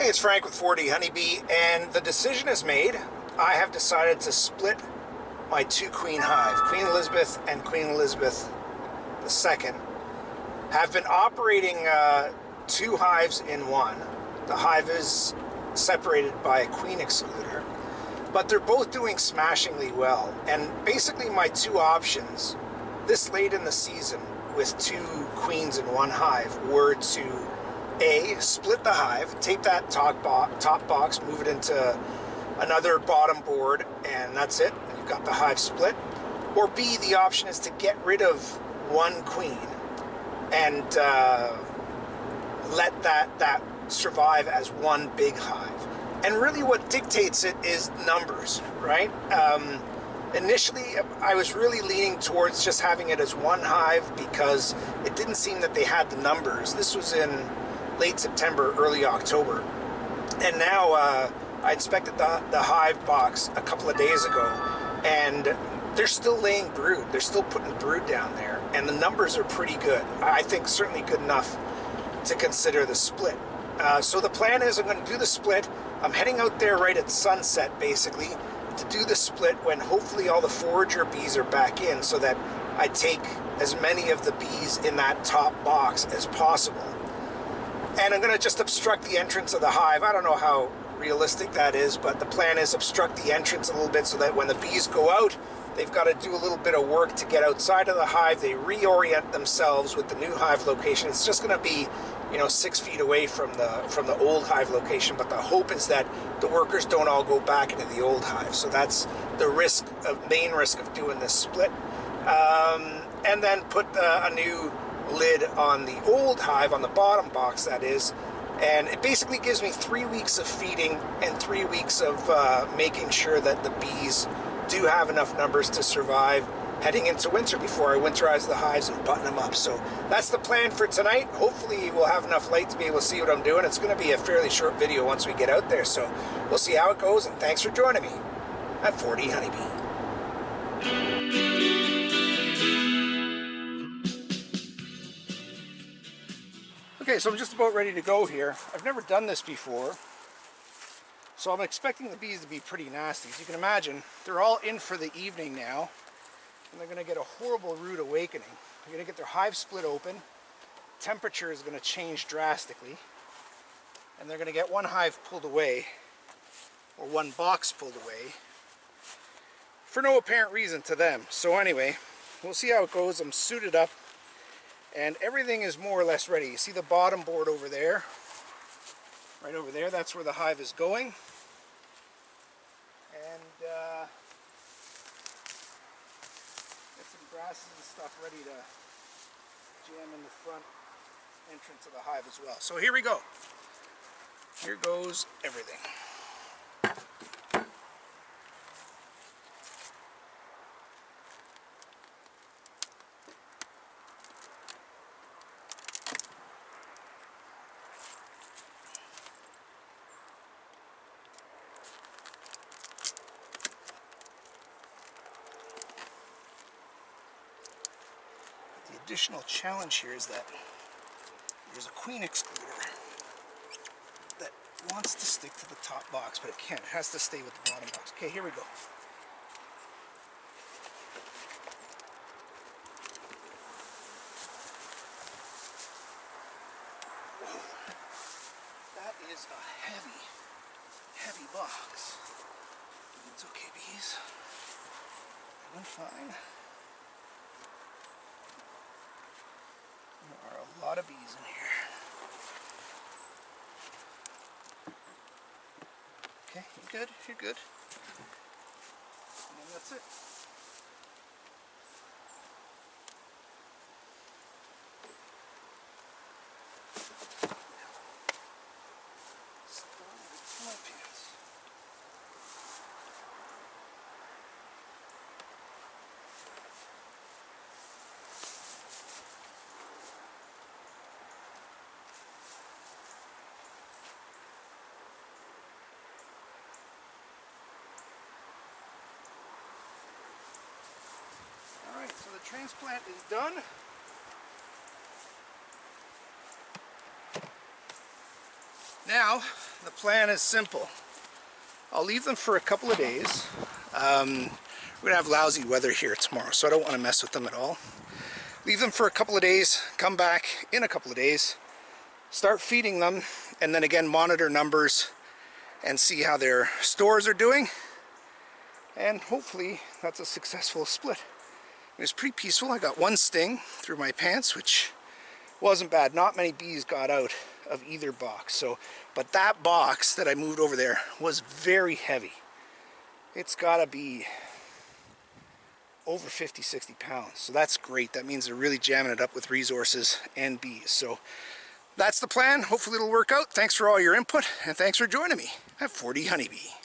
Hey, it's Frank with 4D Honeybee, and the decision is made. I have decided to split my two queen hive, Queen Elizabeth and Queen Elizabeth II, have been operating two hives in one. The hive is separated by a queen excluder, but they're both doing smashingly well. And basically my two options this late in the season with two queens in one hive were to A, split the hive, take that top box, move it into another bottom board, and that's it. You've got the hive split. Or B, the option is to get rid of one queen and let that survive as one big hive. And really what dictates it is numbers, right? Initially, I was really leaning towards just having it as one hive because it didn't seem that they had the numbers. This was in late September, early October. And now I inspected the hive box a couple of days ago, and they're still laying brood. They're still putting brood down there, and the numbers are pretty good. I think certainly good enough to consider the split. So the plan is I'm going to do the split. I'm heading out there right at sunset, basically, to do the split when hopefully all the forager bees are back in, so that I take as many of the bees in that top box as possible. And I'm going to just obstruct the entrance of the hive. I don't know how realistic that is, but the plan is obstruct the entrance a little bit so that when the bees go out, they've got to do a little bit of work to get outside of the hive. They reorient themselves with the new hive location. It's just going to be, 6 feet away from the old hive location, but the hope is that the workers don't all go back into the old hive. So that's the main risk of doing this split. And then put a new lid on the old hive, on the bottom box that is, and it basically gives me 3 weeks of feeding and 3 weeks of making sure that the bees do have enough numbers to survive heading into winter before I winterize the hives and button them up. So that's the plan for tonight. Hopefully we'll have enough light to be able to see what I'm doing. It's going to be a fairly short video once we get out there, so we'll see how it goes, and thanks for joining me at 4D Honeybee. Okay, so I'm just about ready to go here. I've never done this before, so I'm expecting the bees to be pretty nasty. As you can imagine, they're all in for the evening now, and they're going to get a horrible rude awakening. They're going to get their hive split open, temperature is going to change drastically, and they're going to get one hive pulled away, or one box pulled away, for no apparent reason to them. So anyway, we'll see how it goes. I'm suited up, and everything is more or less ready. You see the bottom board over there? Right over there, that's where the hive is going. And get some grasses and stuff ready to jam in the front entrance of the hive as well. So here we go. Here goes everything. The additional challenge here is that there's a queen excluder that wants to stick to the top box, but it can't. It has to stay with the bottom box. Okay, here we go. Whoa. That is a heavy box. It's okay, bees. Doing fine. There are a lot of bees in here. Okay, you're good, you're good. And that's it. Alright, so the transplant is done. now the plan is simple. I'll leave them for a couple of days. We're gonna have lousy weather here tomorrow, so I don't want to mess with them at all. Leave them for a couple of days, come back in a couple of days, start feeding them, and then again monitor numbers and see how their stores are doing. And hopefully that's a successful split. It was pretty peaceful. I got one sting through my pants, which wasn't bad. Not many bees got out of either box. But that box that I moved over there was very heavy. It's gotta be over 50, 60 pounds. So that's great. That means they're really jamming it up with resources and bees. So that's the plan. Hopefully it'll work out. Thanks for all your input, and thanks for joining me at 40 Honeybee.